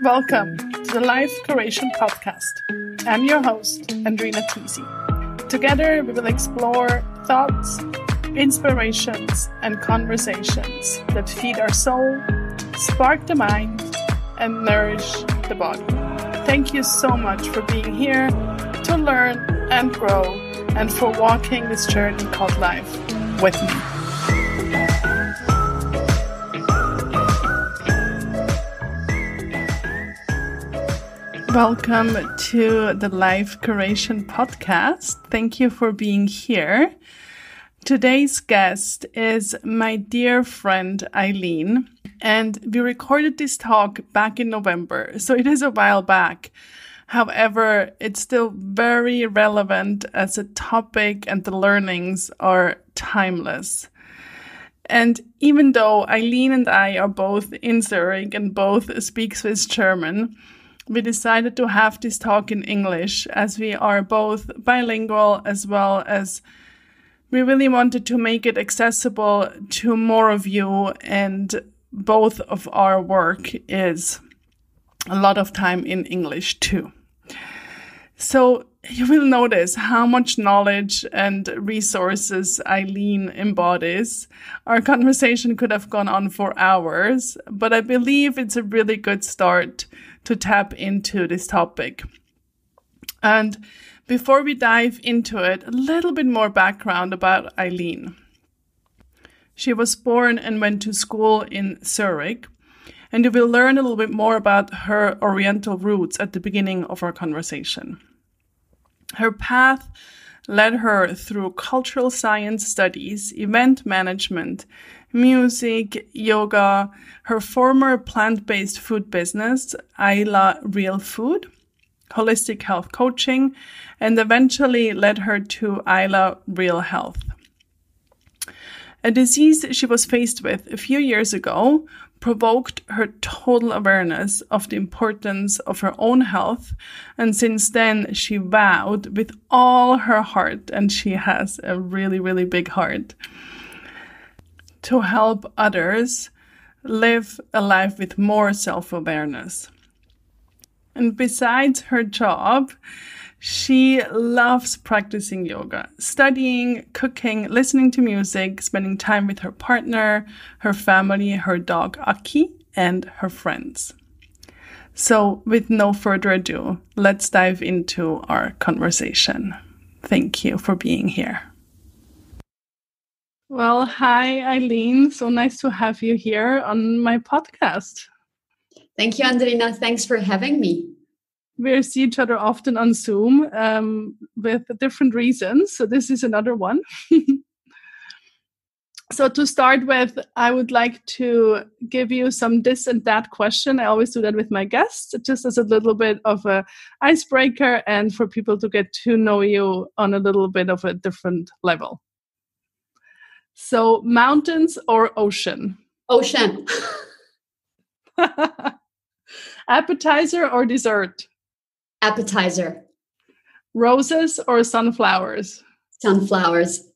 Welcome to the Life Curation Podcast. I'm your host, Andrina Tisi. Together, we will explore thoughts, inspirations, and conversations that feed our soul, spark the mind, and nourish the body. Thank you so much for being here to learn and grow and for walking this journey called life with me. Welcome to the Life Curation Podcast. Thank you for being here. Today's guest is my dear friend Aylin, and we recorded this talk back in November, so it is a while back. However, it's still very relevant as a topic and the learnings are timeless. And even though Aylin and I are both in Zurich and both speak Swiss German, we decided to have this talk in English as we are both bilingual, as well as we really wanted to make it accessible to more of you, and both of our work is a lot of time in English too. So you will notice how much knowledge and resources Aylin embodies. Our conversation could have gone on for hours, but I believe it's a really good start to tap into this topic. And before we dive into it, a little bit more background about Aylin. She was born and went to school in Zurich, and you will learn a little bit more about her oriental roots at the beginning of our conversation. Her path led her through cultural science studies, event management, music, yoga, her former plant-based food business, AYLA Real Food, holistic health coaching, and eventually led her to AYLA Real Health. A disease she was faced with a few years ago provoked her total awareness of the importance of her own health, and since then she vowed with all her heart, and she has a really, really big heart, to help others live a life with more self-awareness. And besides her job, she loves practicing yoga, studying, cooking, listening to music, spending time with her partner, her family, her dog Aki, and her friends. So with no further ado, let's dive into our conversation. Thank you for being here. Well, hi, Aylin. So nice to have you here on my podcast. Thank you, Andrina. Thanks for having me. We see each other often on Zoom with different reasons. So this is another one. So to start with, I would like to give you some this and that question. I always do that with my guests, just as a little bit of an icebreaker and for people to get to know you on a little bit of a different level. So mountains or ocean? Ocean. Appetizer or dessert? Appetizer. Roses or sunflowers? Sunflowers.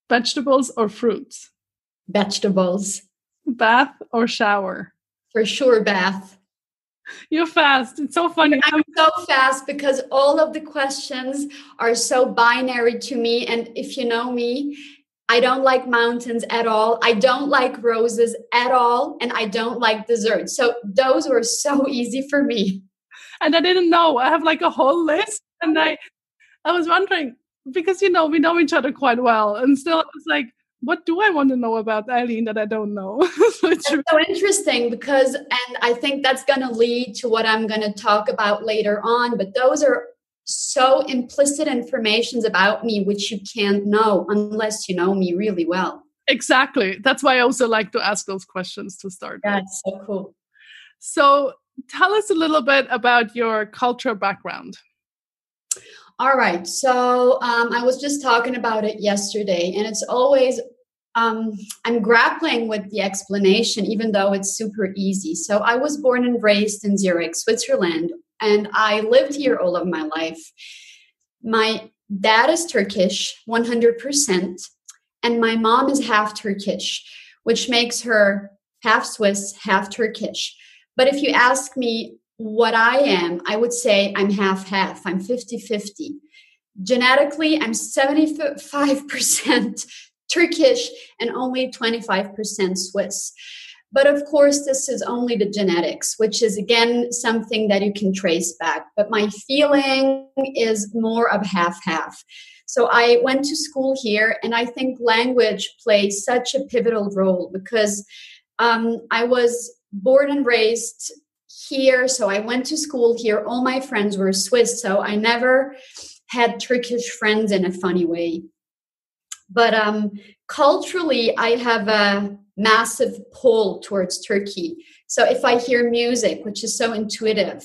Vegetables or fruits? Vegetables. Bath or shower? For sure, bath. You're fast. It's so funny. I'm so fast because all of the questions are so binary to me. And if you know me, I don't like mountains at all. I don't like roses at all. And I don't like dessert. So those were so easy for me. And I didn't know. I have like a whole list. And I was wondering, because, we know each other quite well. And still, I was like, what do I want to know about Aylin that I don't know? That's so interesting because, and I think that's going to lead to what I'm going to talk about later on. But those are so implicit informations about me, which you can't know unless you know me really well. Exactly. That's why I also like to ask those questions to start. That's so cool. So tell us a little bit about your cultural background. All right. So I was just talking about it yesterday, and it's always, I'm grappling with the explanation, even though it's super easy. So I was born and raised in Zurich, Switzerland, and I lived here all of my life. My dad is Turkish, 100%, and my mom is half Turkish, which makes her half Swiss, half Turkish. But if you ask me what I am, I would say I'm half-half. I'm 50-50. Genetically, I'm 75% Turkish and only 25% Swiss. But of course, this is only the genetics, which is, again, something that you can trace back. But my feeling is more of half-half. So I went to school here, and I think language plays such a pivotal role because I was born and raised here. So I went to school here. All my friends were Swiss. So I never had Turkish friends in a funny way. But culturally, I have a massive pull towards Turkey. So if I hear music, which is so intuitive,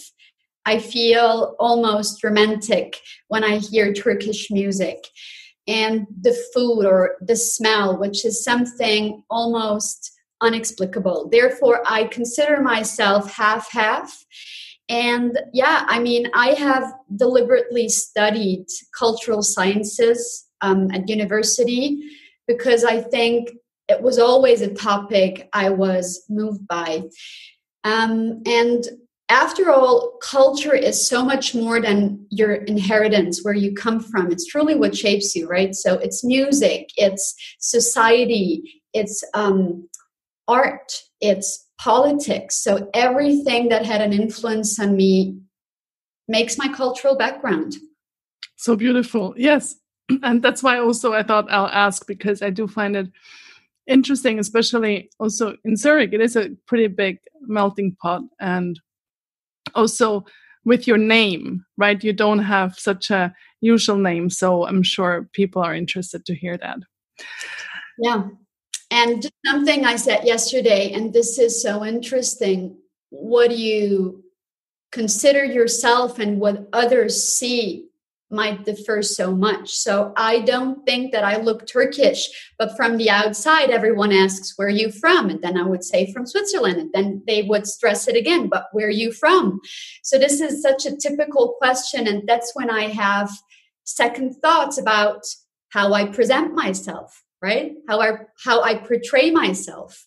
I feel almost romantic when I hear Turkish music. And the food or the smell, which is something almost inexplicable. Therefore, I consider myself half-half. And yeah, I mean, I have deliberately studied cultural sciences at university because I think it was always a topic I was moved by. And after all, culture is so much more than your inheritance, where you come from. It's truly what shapes you, right? So it's music, it's society, it's art, it's politics. So everything that had an influence on me makes my cultural background. So beautiful. Yes. And that's why also I thought I'll ask, because I do find it interesting, especially also in Zurich. It is a pretty big melting pot. And also with your name, right? You don't have such a usual name. So I'm sure people are interested to hear that. Yeah. And just something I said yesterday, and this is so interesting. What you consider yourself and what others see might differ so much. So I don't think that I look Turkish, but from the outside, everyone asks, where are you from? And then I would say from Switzerland. And then they would stress it again, but where are you from? So this is such a typical question. And that's when I have second thoughts about how I present myself, right? How I portray myself.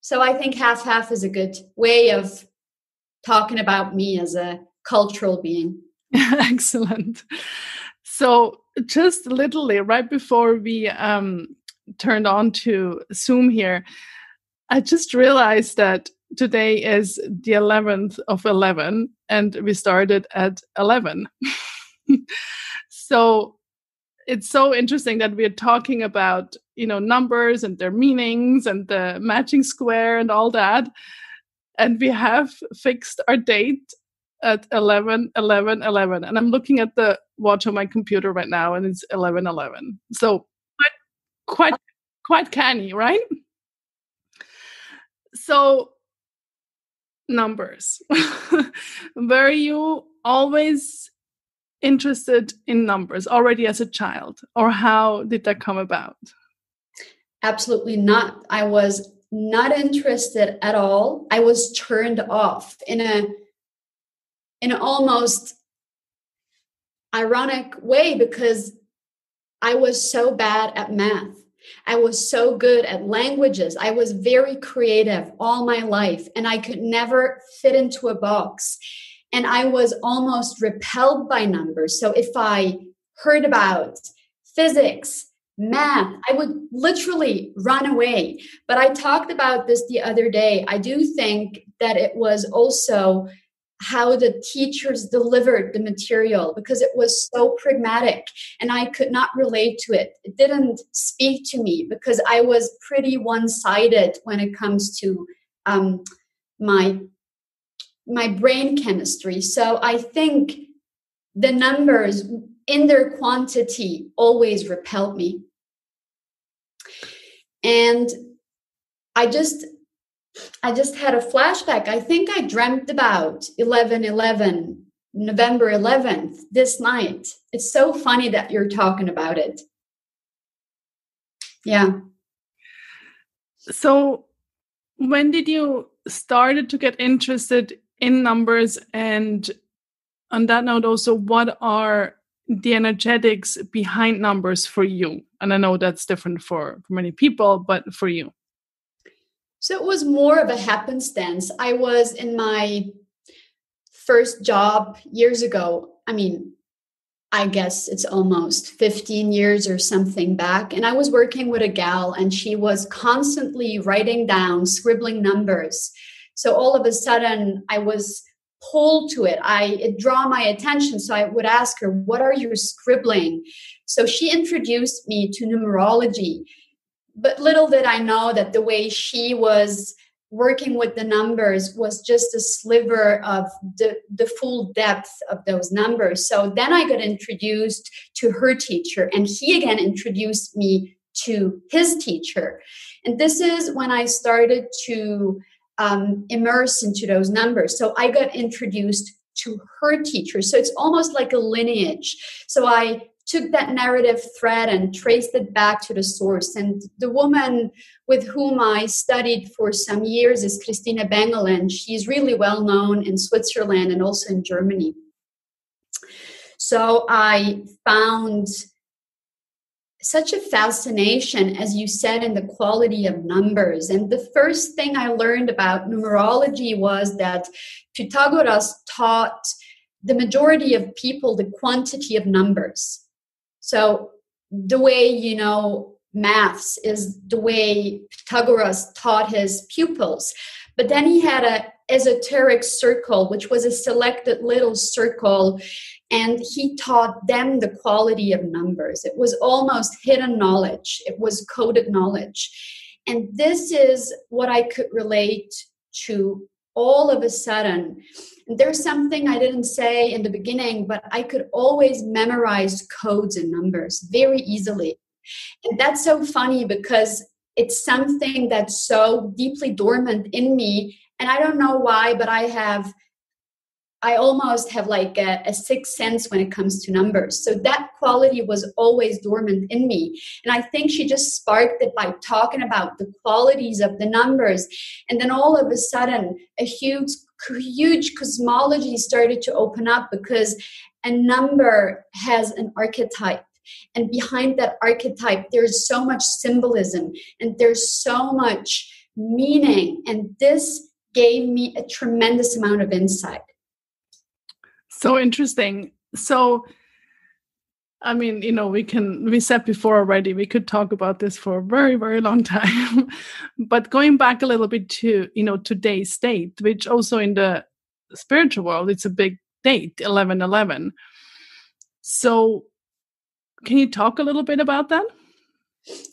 So I think half-half is a good way of talking about me as a cultural being. Excellent. So just literally right before we turned on to Zoom here, I just realized that today is the 11th of 11 and we started at 11. So it's so interesting that we're talking about, numbers and their meanings and the matching square and all that. And we have fixed our date at 11:11:11, and I'm looking at the watch on my computer right now, and it's 11:11. So quite canny, right? So numbers. Were you always interested in numbers already as a child, or how did that come about? Absolutely not. I was not interested at all. I was turned off in an almost ironic way because I was so bad at math. I was so good at languages. I was very creative all my life, and I could never fit into a box. And I was almost repelled by numbers. So if I heard about physics, math, I would literally run away. But I talked about this the other day. I do think that it was also how the teachers delivered the material, because it was so pragmatic and I could not relate to it. It didn't speak to me because I was pretty one-sided when it comes to my brain chemistry. So I think the numbers in their quantity always repelled me. And I just had a flashback. I think I dreamt about 11/11, November 11th, this night. It's so funny that you're talking about it. Yeah. So when did you started to get interested in numbers? And on that note also, what are the energetics behind numbers for you? And I know that's different for many people, but for you. So it was more of a happenstance. I was in my first job years ago. I mean, I guess it's almost 15 years or something back. And I was working with a gal, and she was constantly writing down, scribbling numbers. So all of a sudden I was pulled to it. It drew my attention. So I would ask her, what are you scribbling? So she introduced me to numerology. But little did I know that the way she was working with the numbers was just a sliver of the full depth of those numbers. So then I got introduced to her teacher, and he again introduced me to his teacher. And this is when I started to immerse into those numbers. So I got introduced to her teacher. So it's almost like a lineage. So I took that narrative thread and traced it back to the source. And the woman with whom I studied for some years is Christine Bengel, and she's really well known in Switzerland and also in Germany. So I found such a fascination, as you said, in the quality of numbers. And the first thing I learned about numerology was that Pythagoras taught the majority of people the quantity of numbers. So the way, maths is the way Pythagoras taught his pupils. But then he had an esoteric circle, which was a selected little circle, and he taught them the quality of numbers. It was almost hidden knowledge. It was coded knowledge. And this is what I could relate to all of a sudden. There's something I didn't say in the beginning, but I could always memorize codes and numbers very easily. And that's so funny because it's something that's so deeply dormant in me. And I don't know why, but I almost have like a sixth sense when it comes to numbers. So that quality was always dormant in me. And I think she just sparked it by talking about the qualities of the numbers. And then all of a sudden, a huge cosmology started to open up, because a number has an archetype. And behind that archetype, there's so much symbolism and there's so much meaning. And this gave me a tremendous amount of insight. So interesting. So, I mean, we said before already, we could talk about this for a very, very long time. But going back a little bit to, today's date, which also in the spiritual world, it's a big date, 11/11. So can you talk a little bit about that?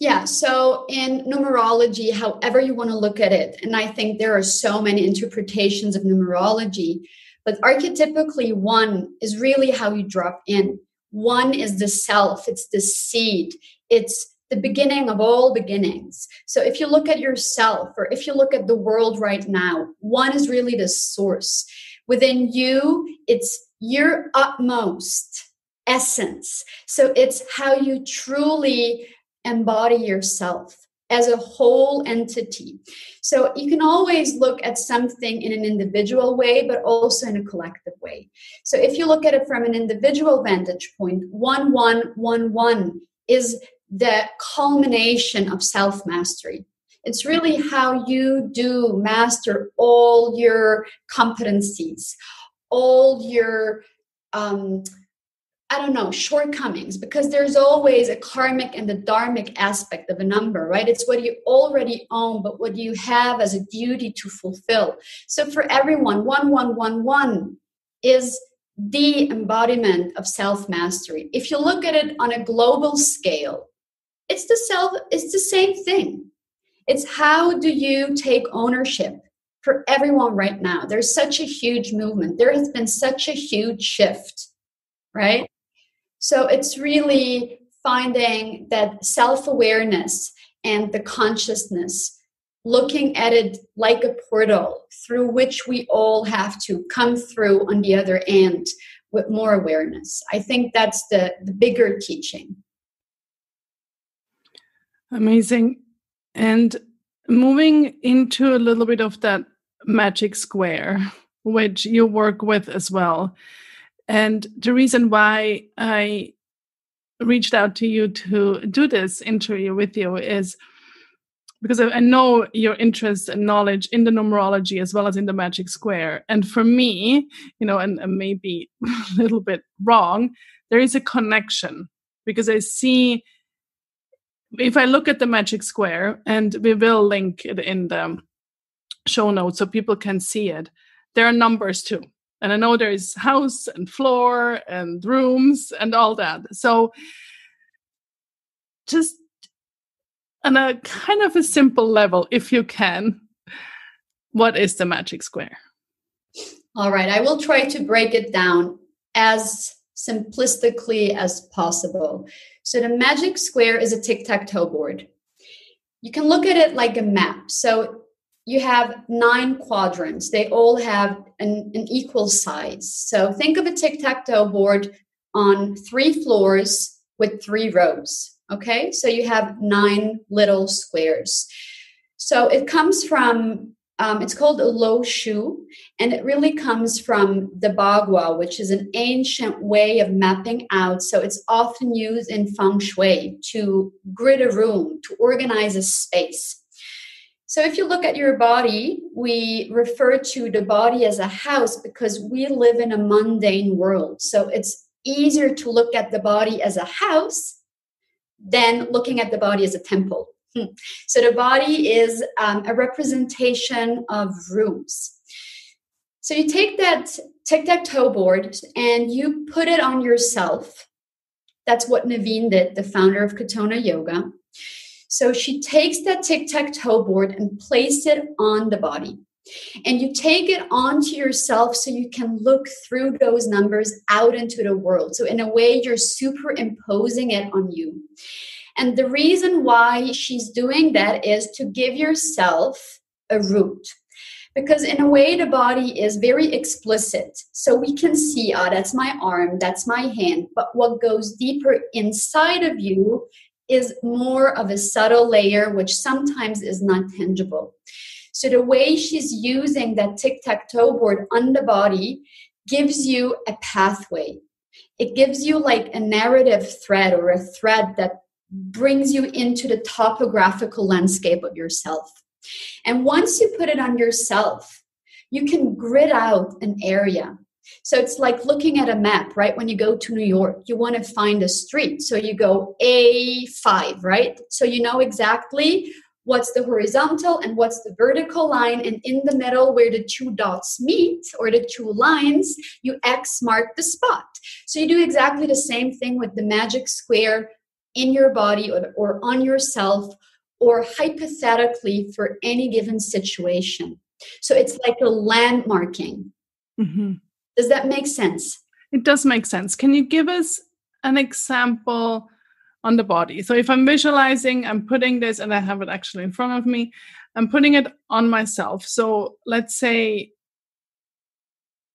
Yeah. So in numerology, however you want to look at it, and I think there are so many interpretations of numerology, but archetypically, 1 is really how you drop in. 1 is the self. It's the seed. It's the beginning of all beginnings. So if you look at yourself, or if you look at the world right now, 1 is really the source. Within you, it's your utmost essence. So it's how you truly embody yourself as a whole entity. So you can always look at something in an individual way, but also in a collective way. So if you look at it from an individual vantage point, 1111 is the culmination of self-mastery. It's really how you do master all your competencies, all your shortcomings, because there's always a karmic and a dharmic aspect of a number, right? It's what you already own, but what you have as a duty to fulfill. So for everyone, 1111 is the embodiment of self-mastery. If you look at it on a global scale, it's the same thing. It's how do you take ownership for everyone right now? There's such a huge movement. There has been such a huge shift, right? So it's really finding that self-awareness and the consciousness, looking at it like a portal through which we all have to come through on the other end with more awareness. I think that's the bigger teaching. Amazing. And moving into a little bit of that magic square, which you work with as well. And the reason why I reached out to you to do this interview with you is because I know your interest and knowledge in the numerology as well as in the magic square. And for me, and maybe a little bit wrong, there is a connection, because I see, if I look at the magic square, and we will link it in the show notes so people can see it, there are numbers too. And I know there is house and floor and rooms and all that. So just on a kind of a simple level, if you can, what is the magic square? All right, I will try to break it down as simplistically as possible. So the magic square is a tic-tac-toe board. You can look at it like a map. So you have 9 quadrants. They all have an equal size. So think of a tic-tac-toe board on 3 floors with 3 rows. Okay, so you have 9 little squares. So it comes from, it's called a low shoe, and it really comes from the bagua, which is an ancient way of mapping out. So it's often used in feng shui to grid a room, to organize a space. So if you look at your body, we refer to the body as a house because we live in a mundane world. So it's easier to look at the body as a house than looking at the body as a temple. So the body is a representation of rooms. So you take that tic-tac-toe board and you put it on yourself. That's what Naveen did, the founder of Katonah Yoga. So she takes that tic-tac-toe board and places it on the body. And you take it onto yourself so you can look through those numbers out into the world. So in a way, you're superimposing it on you. And the reason why she's doing that is to give yourself a root. Because in a way, the body is very explicit. So we can see, that's my arm, that's my hand. But what goes deeper inside of you is more of a subtle layer, which sometimes is not tangible. So the way she's using that tic-tac-toe board on the body gives you a pathway. It gives you like a narrative thread or a thread that brings you into the topographical landscape of yourself. And once you put it on yourself, you can grid out an area. So it's like looking at a map, right? When you go to New York, you want to find a street. So you go A5, right? So you know exactly what's the horizontal and what's the vertical line. And in the middle where the 2 dots meet or the 2 lines, you X mark the spot. So you do exactly the same thing with the magic square in your body or on yourself, or hypothetically for any given situation. So it's like a landmarking. Mm-hmm. Does that make sense? It does make sense. Can you give us an example on the body? So if I'm visualizing, I'm putting this, and I have it actually in front of me, I'm putting it on myself. So let's say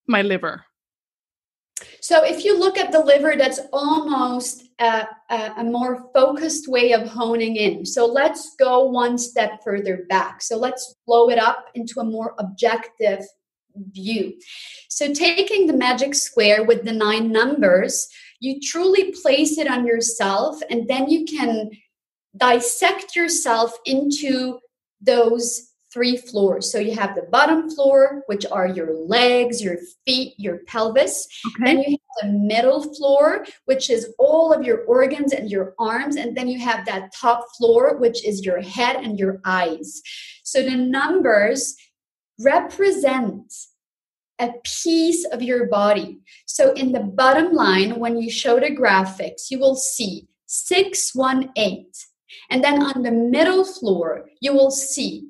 my liver. So if you look at the liver, that's almost a more focused way of honing in. So let's go one step further back. So let's blow it up into a more objective view. So taking the magic square with the 9 numbers, you truly place it on yourself, and then you can dissect yourself into those 3 floors. So you have the bottom floor, which are your legs, your feet, your pelvis. Okay. Then you have the middle floor, which is all of your organs and your arms. And then you have that top floor, which is your head and your eyes. So the numbers represent a piece of your body. So in the bottom line, when you show the graphics, you will see 618. And then on the middle floor, you will see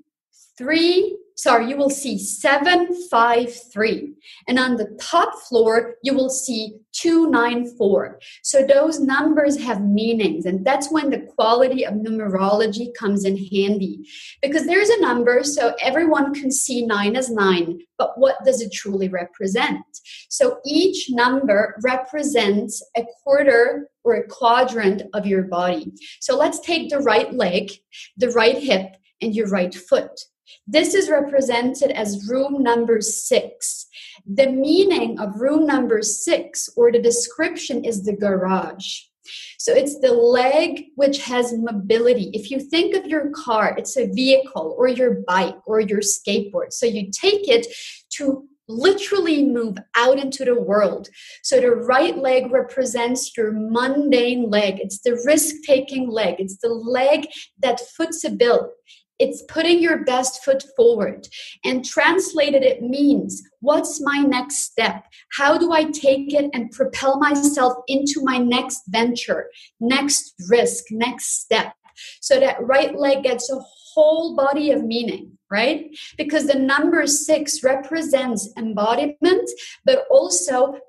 753. And on the top floor, you will see 294. So those numbers have meanings. And that's when the quality of numerology comes in handy. Because there's a number, so everyone can see 9 as 9. But what does it truly represent? So each number represents a quarter or a quadrant of your body. So let's take the right leg, the right hip, and your right foot. This is represented as room number 6. The meaning of room number 6, or the description, is the garage. So it's the leg which has mobility. If you think of your car, it's a vehicle, or your bike or your skateboard. So you take it to literally move out into the world. So the right leg represents your mundane leg. It's the risk-taking leg. It's the leg that foots a bill. It's putting your best foot forward. And translated, it means, what's my next step? How do I take it and propel myself into my next venture, next risk, next step? So that right leg gets a whole body of meaning, right? Because the number 6 represents embodiment, but also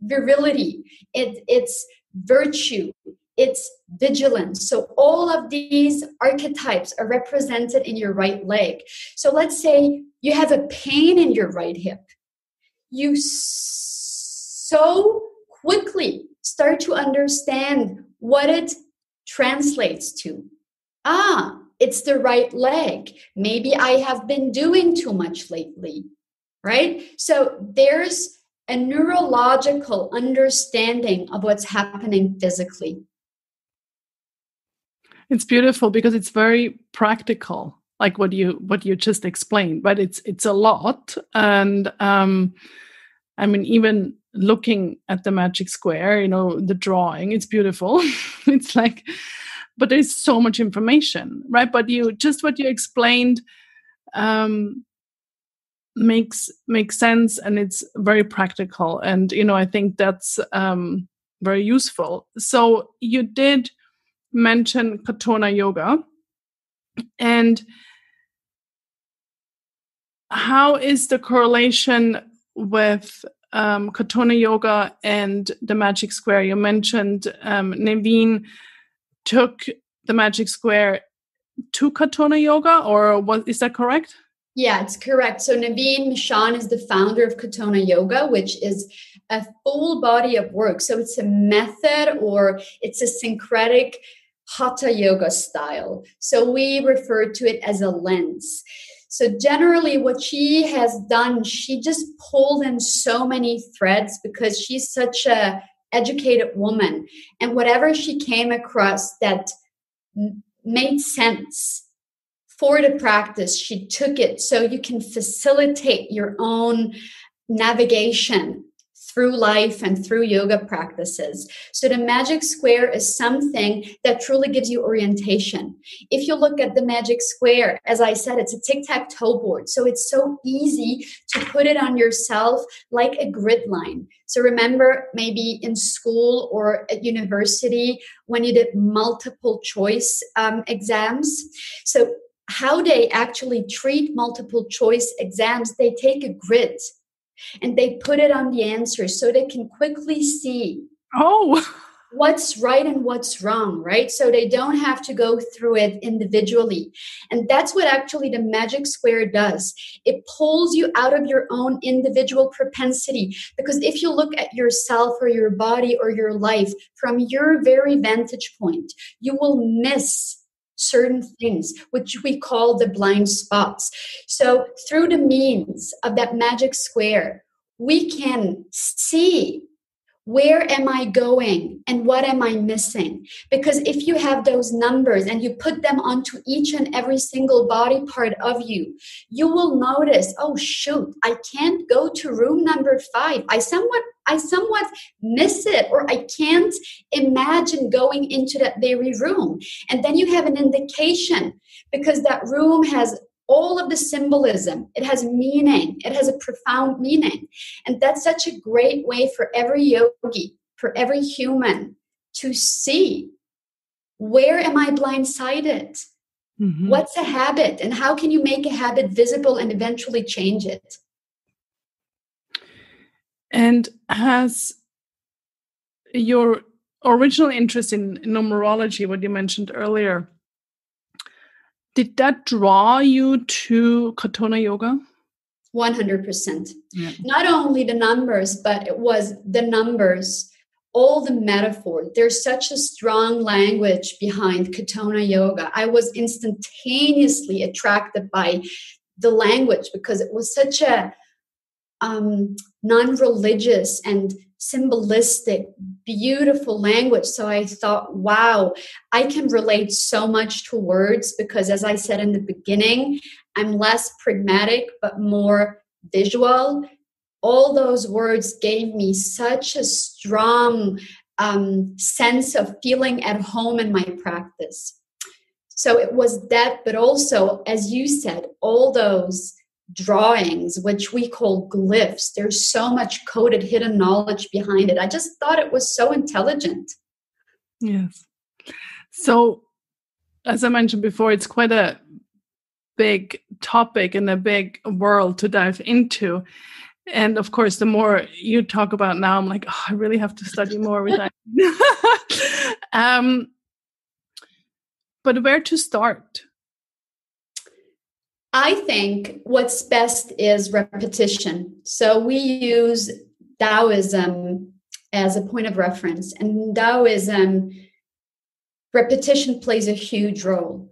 virility. It's virtue. It's vigilance. So all of these archetypes are represented in your right leg. So let's say you have a pain in your right hip. You so quickly start to understand what it translates to. It's the right leg. Maybe I have been doing too much lately, right? So there's a neurological understanding of what's happening physically. It's beautiful because it's very practical, like what you just explained, but it's a lot. And I mean, even looking at the magic square, the drawing, it's beautiful. It's like, but there's so much information, right? But what you explained makes sense, and it's very practical. And I think that's very useful. So you did mention Katonah Yoga, and how is the correlation with Katonah Yoga and the magic square? You mentioned Naveen took the magic square to Katonah Yoga, or is that correct? Yeah, it's correct. So Naveen Mishan is the founder of Katonah Yoga, which is a full body of work. So it's a method, or it's a syncretic Hatha yoga style. So we refer to it as a lens. So generally what she has done, she just pulled in so many threads because she's such a educated woman. And whatever she came across that made sense for the practice, she took it so you can facilitate your own navigation through life and through yoga practices. So the magic square is something that truly gives you orientation. If you look at the magic square, as I said, it's a tic-tac-toe board. So it's so easy to put it on yourself like a grid line. So remember, maybe in school or at university, when you did multiple choice exams. So how they actually treat multiple choice exams, they take a grid and they put it on the answers so they can quickly see what's right and what's wrong, right? So they don't have to go through it individually. And that's what actually the magic square does. It pulls you out of your own individual propensity. Because if you look at yourself or your body or your life from your very vantage point, you will miss certain things, which we call the blind spots. So through the means of that magic square, we can see, where am I going and what am I missing? Because if you have those numbers and you put them onto each and every single body part of you, you will notice, oh shoot, I can't go to room number 5. I somewhat miss it, or I can't imagine going into that very room. And then you have an indication, because that room has all of the symbolism. It has meaning. It has a profound meaning. And that's such a great way for every yogi, for every human to see, where am I blindsided? Mm-hmm. What's a habit? And how can you make a habit visible and eventually change it? And has your original interest in numerology, what you mentioned earlier, did that draw you to Katonah Yoga? 100%. Yeah. Not only the numbers, but it was the numbers, all the metaphor. There's such a strong language behind Katonah Yoga. I was instantaneously attracted by the language because it was such a non-religious and symbolistic, beautiful language. So I thought, wow, I can relate so much to words because, as I said in the beginning, I'm less pragmatic but more visual. All those words gave me such a strong sense of feeling at home in my practice. So it was that, but also, as you said, all those drawings, which we call glyphs, there's so much coded hidden knowledge behind it. I just thought it was so intelligent. Yes. So, as I mentioned before, it's quite a big topic and a big world to dive into. And of course, the more you talk about now, I'm like, oh, I really have to study more with that. But where to start? I think what's best is repetition. So we use Taoism as a point of reference. And in Taoism, repetition plays a huge role.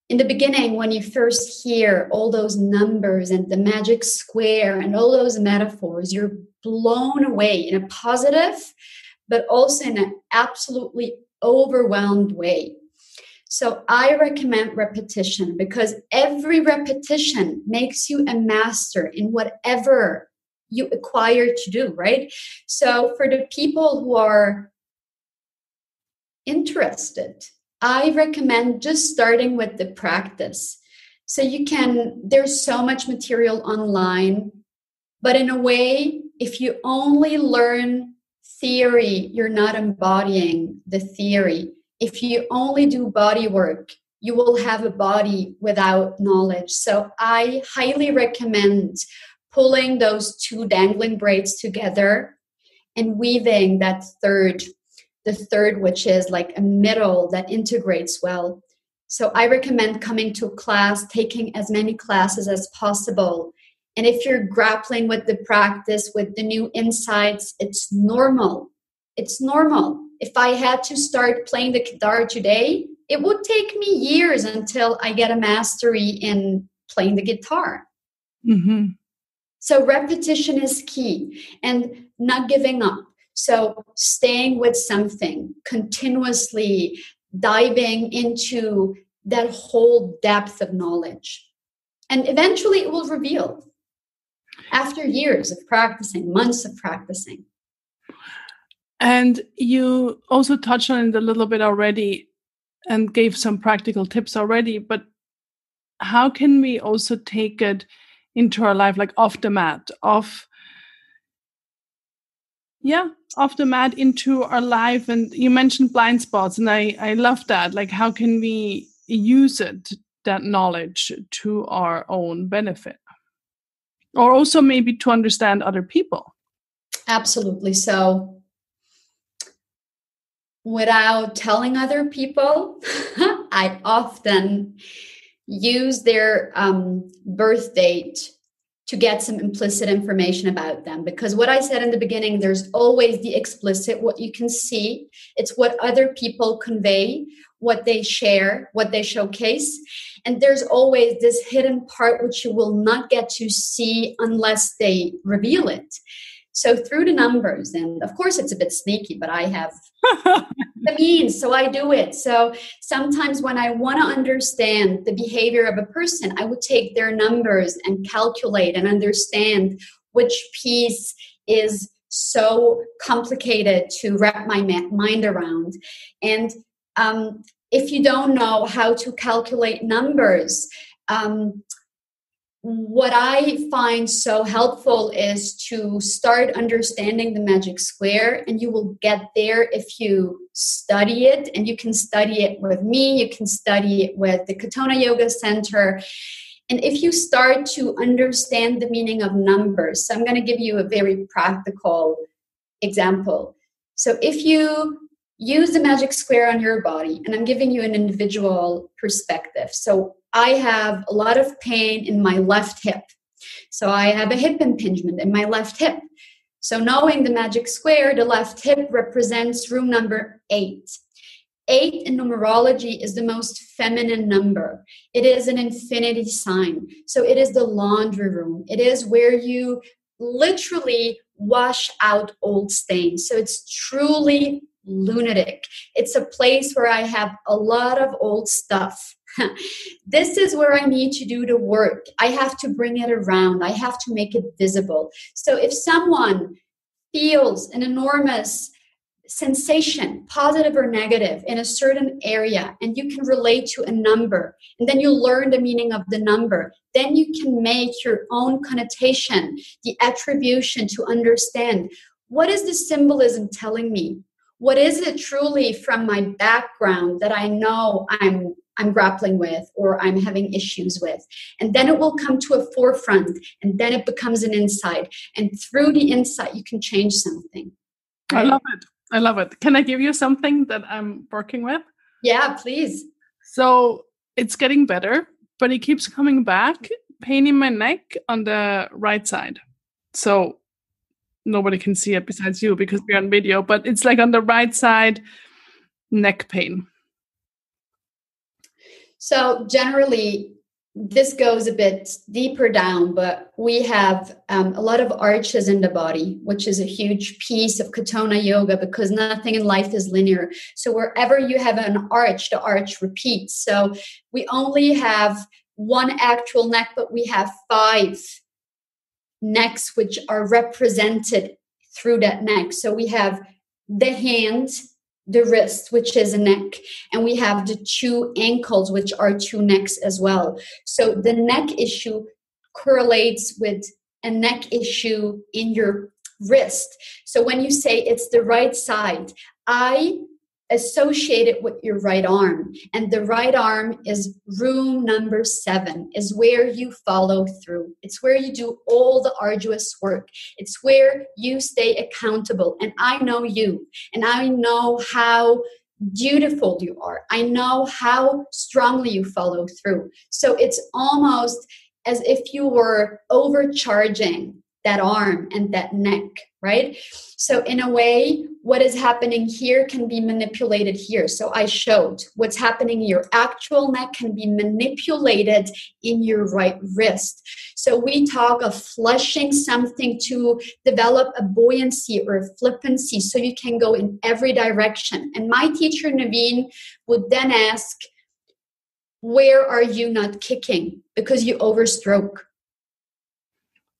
In the beginning, when you first hear all those numbers and the magic square and all those metaphors, you're blown away in a positive, but also in an absolutely overwhelmed way. So I recommend repetition because every repetition makes you a master in whatever you acquire to do, right? So for the people who are interested, I recommend just starting with the practice. So there's so much material online, but in a way, if you only learn theory, you're not embodying the theory. If you only do body work, you will have a body without knowledge. So I highly recommend pulling those two dangling braids together and weaving the third, which is like a middle that integrates well. So I recommend coming to a class, taking as many classes as possible. And if you're grappling with the practice, with the new insights, it's normal. It's normal. If I had to start playing the guitar today, it would take me years until I get a mastery in playing the guitar. Mm-hmm. So repetition is key and not giving up. So staying with something, continuously diving into that whole depth of knowledge. And eventually it will reveal after years of practicing, months of practicing. And you also touched on it a little bit already and gave some practical tips already, but how can we also take it into our life, like off the mat, off the mat into our life? And you mentioned blind spots, and I love that. Like, how can we use that knowledge to our own benefit? Or also maybe to understand other people? Absolutely. So without telling other people, I often use their birth date to get some implicit information about them. Because what I said in the beginning, there's always the explicit, what you can see. It's what other people convey, what they share, what they showcase. And there's always this hidden part which you will not get to see unless they reveal it. So through the numbers, and of course it's a bit sneaky, but I have the means, so I do it. So sometimes when I want to understand the behavior of a person, I would take their numbers and calculate and understand which piece is so complicated to wrap my mind around. And if you don't know how to calculate numbers, what I find so helpful is to start understanding the magic square, and you will get there if you study it. And you can study it with me, you can study it with the Katonah Yoga Center. And if you start to understand the meaning of numbers, so I'm going to give you a very practical example. So if you use the magic square on your body, and I'm giving you an individual perspective. So I have a lot of pain in my left hip. So I have a hip impingement in my left hip. So knowing the magic square, the left hip represents room number 8. 8 in numerology is the most feminine number. It is an infinity sign. So it is the laundry room. It is where you literally wash out old stains. So it's truly lunatic. It's a place where I have a lot of old stuff. This is where I need to do the work. I have to bring it around. I have to make it visible. So if someone feels an enormous sensation, positive or negative, in a certain area, and you can relate to a number, and then you learn the meaning of the number, then you can make your own connotation, the attribution to understand what is the symbolism telling me? What is it truly from my background that I know I'm grappling with or I'm having issues with? And then it will come to a forefront, and then it becomes an insight. And through the insight, you can change something. Right? I love it. I love it. Can I give you something that I'm working with? Yeah, please. So it's getting better, but it keeps coming back. Pain in my neck on the right side. So nobody can see it besides you because we're on video, but it's like on the right side, neck pain. So generally, this goes a bit deeper down, but we have a lot of arches in the body, which is a huge piece of Katonah Yoga because nothing in life is linear. So wherever you have an arch, the arch repeats. So we only have one actual neck, but we have 5 necks which are represented through that neck. So we have the hand, the wrist, which is a neck, and we have the 2 ankles, which are 2 necks as well. So the neck issue correlates with a neck issue in your wrist. So when you say it's the right side, I associate it with your right arm, and the right arm is room number 7, is where you follow through. It's where you do all the arduous work. It's where you stay accountable. And I know you, and I know how beautiful you are. I know how strongly you follow through. So it's almost as if you were overcharging that arm and that neck, right? So in a way, what is happening here can be manipulated here. So I showed what's happening in your actual neck can be manipulated in your right wrist. So we talk of flushing something to develop a buoyancy or a flippancy so you can go in every direction. And my teacher, Naveen, would then ask, where are you not kicking? Because you overstroke.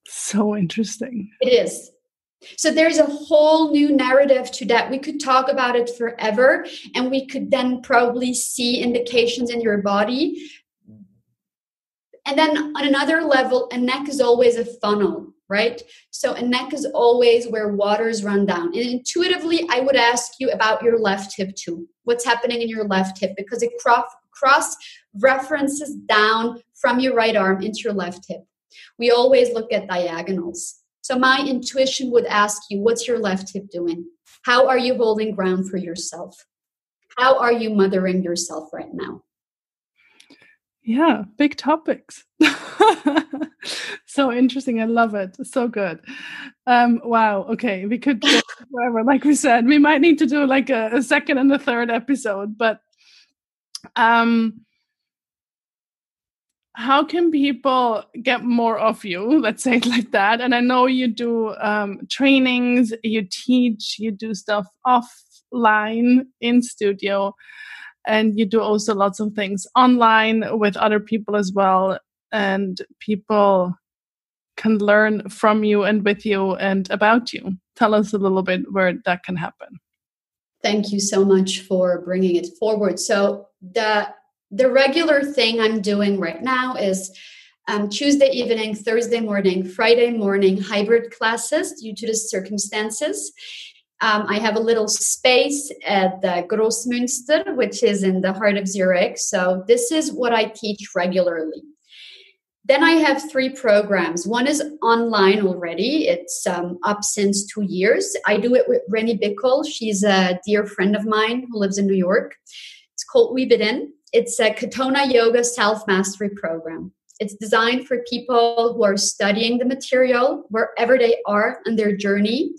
So interesting. It is. So there's a whole new narrative to that. We could talk about it forever, and we could then probably see indications in your body. And then on another level, a neck is always a funnel, right? So a neck is always where waters run down. And intuitively, I would ask you about your left hip too. What's happening in your left hip? Because it cross references down from your right arm into your left hip. We always look at diagonals. So my intuition would ask you, what's your left hip doing? How are you holding ground for yourself? How are you mothering yourself right now? Yeah, big topics. So interesting. I love it. So good. Wow. Okay. We could go forever. Like we said, we might need to do like a second and a third episode, but how can people get more of you? Let's say it like that. And I know you do trainings, you teach, you do stuff offline in studio, and you do also lots of things online with other people as well. And people can learn from you and with you and about you. Tell us a little bit where that can happen. Thank you so much for bringing it forward. So the regular thing I'm doing right now is Tuesday evening, Thursday morning, Friday morning hybrid classes due to the circumstances. I have a little space at the Grossmünster, which is in the heart of Zurich. So this is what I teach regularly. Then I have 3 programs. One is online already. It's up since 2 years. I do it with Rennie Bickel. She's a dear friend of mine who lives in New York. It's called We Begin. It's a Katonah Yoga self-mastery program. It's designed for people who are studying the material wherever they are on their journey,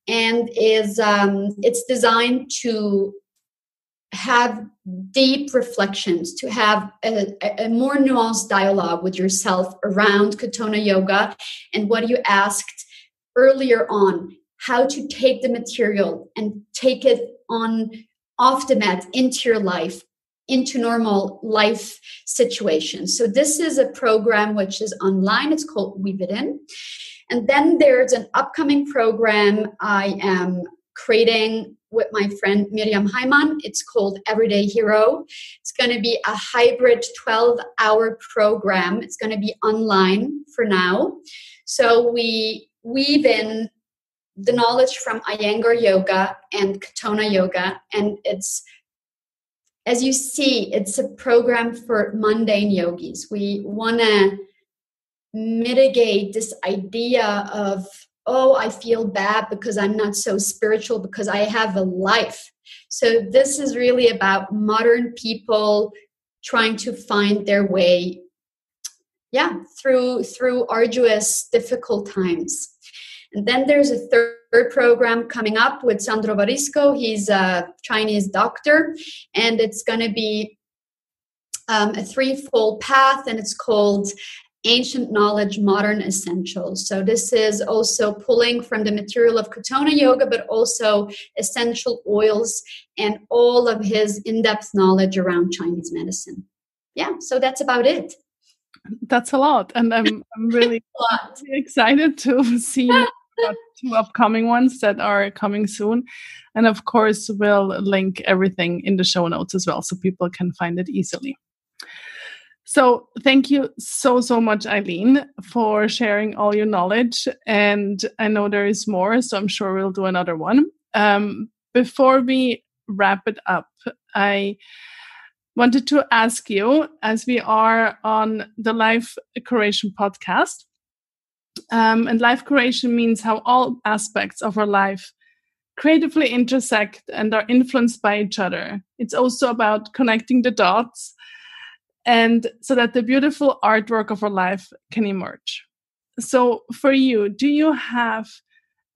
and it's designed to have deep reflections, to have a more nuanced dialogue with yourself around Katonah Yoga and what you asked earlier on how to take the material and take it off the mat into your life, into normal life situations. So this is a program which is online. It's called Weave It In. And then there's an upcoming program I am creating with my friend Miriam Heimann. It's called Everyday Hero. It's going to be a hybrid 12-hour program. It's going to be online for now. So we weave in the knowledge from Iyengar Yoga and Katonah Yoga. And it's, as you see, it's a program for mundane yogis. We want to mitigate this idea of, oh, I feel bad because I'm not so spiritual because I have a life. So this is really about modern people trying to find their way, through arduous, difficult times. And then there's a third program coming up with Sandro Varisco. He's a Chinese doctor, and it's going to be a threefold path, and it's called Ancient Knowledge, Modern Essentials. So this is also pulling from the material of Katonah Yoga, but also essential oils and all of his in-depth knowledge around Chinese medicine. Yeah, so that's about it. That's a lot. And I'm really excited to see about 2 upcoming ones that are coming soon. And of course, we'll link everything in the show notes as well so people can find it easily. So thank you so much, Aylin, for sharing all your knowledge. And I know there is more, so I'm sure we'll do another one. Before we wrap it up, I wanted to ask you, as we are on the Life Curation podcast, and life curation means how all aspects of our life creatively intersect and are influenced by each other. It's also about connecting the dots, and so that the beautiful artwork of our life can emerge. So for you, do you have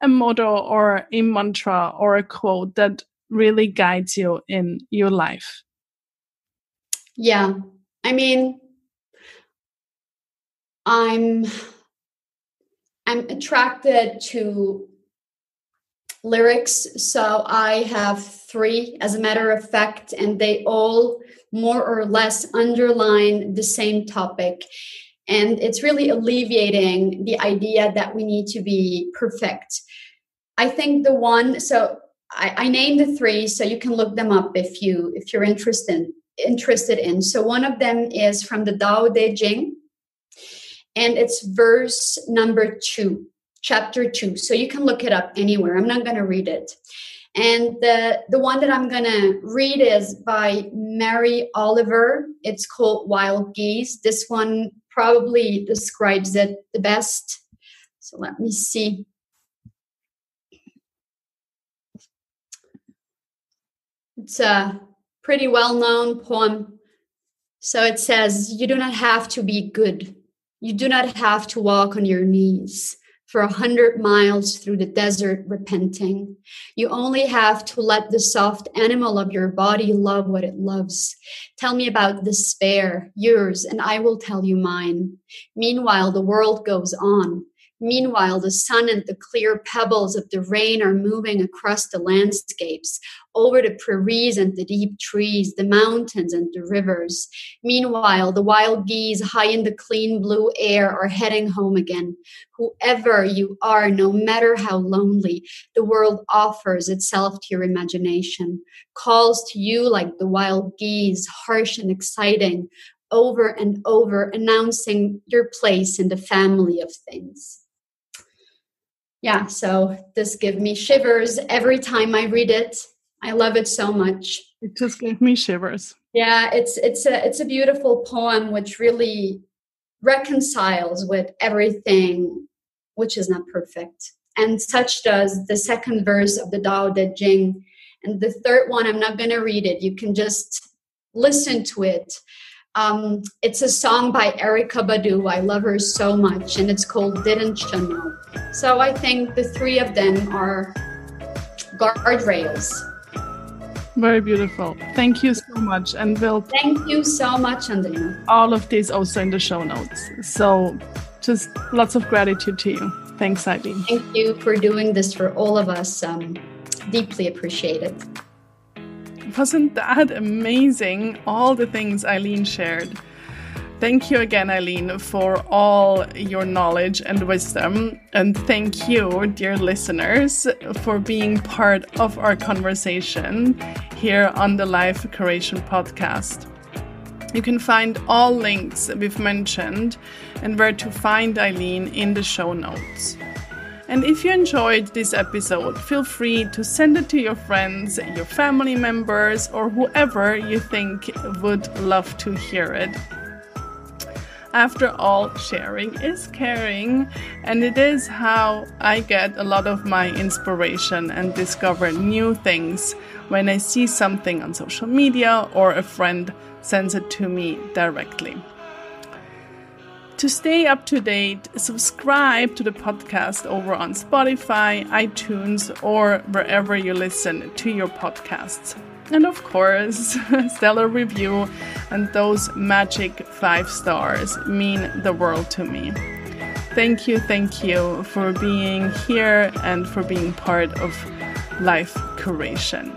a motto or a mantra or a quote that really guides you in your life? Yeah, I mean, I'm attracted to lyrics. So I have 3, as a matter of fact, and they all more or less underline the same topic. And it's really alleviating the idea that we need to be perfect. I think the one, so I named the 3, so you can look them up if you're interested in. So one of them is from the Tao Te Ching, and it's verse number 2, chapter 2. So you can look it up anywhere. I'm not going to read it. And the one that I'm going to read is by Mary Oliver. It's called Wild Geese. This one probably describes it the best. So let me see. It's a pretty well-known poem. So it says, "You do not have to be good. You do not have to walk on your knees for 100 miles through the desert repenting. You only have to let the soft animal of your body love what it loves. Tell me about despair, yours, and I will tell you mine. Meanwhile, the world goes on. Meanwhile, the sun and the clear pebbles of the rain are moving across the landscapes, over the prairies and the deep trees, the mountains and the rivers. Meanwhile, the wild geese high in the clean blue air are heading home again. Whoever you are, no matter how lonely, the world offers itself to your imagination, calls to you like the wild geese, harsh and exciting, over and over, announcing your place in the family of things." Yeah, so this gives me shivers every time I read it. I love it so much. It just gave me shivers. Yeah, it's a beautiful poem which really reconciles with everything which is not perfect. And such does the second verse of the Tao Te Ching. And the third one, I'm not going to read it. You can just listen to it. It's a song by Erykah Badu. I love her so much, and it's called Didn't You Know? So I think the 3 of them are guardrails. Very beautiful. Thank you so much. And we'll Thank you so much, Andrina. all of these also in the show notes. So just lots of gratitude to you. Thanks, Aylin. Thank you for doing this for all of us. Deeply appreciated. Wasn't that amazing? All the things Aylin shared. Thank you again, Aylin, for all your knowledge and wisdom. And thank you, dear listeners, for being part of our conversation here on the Life Creation Podcast. You can find all links we've mentioned and where to find Aylin in the show notes. And if you enjoyed this episode, feel free to send it to your friends, your family members, or whoever you think would love to hear it. After all, sharing is caring, and it is how I get a lot of my inspiration and discover new things when I see something on social media or a friend sends it to me directly. To stay up to date, subscribe to the podcast over on Spotify, iTunes, or wherever you listen to your podcasts. And of course, stellar review and those magic 5 stars mean the world to me. Thank you for being here and for being part of Life Creation.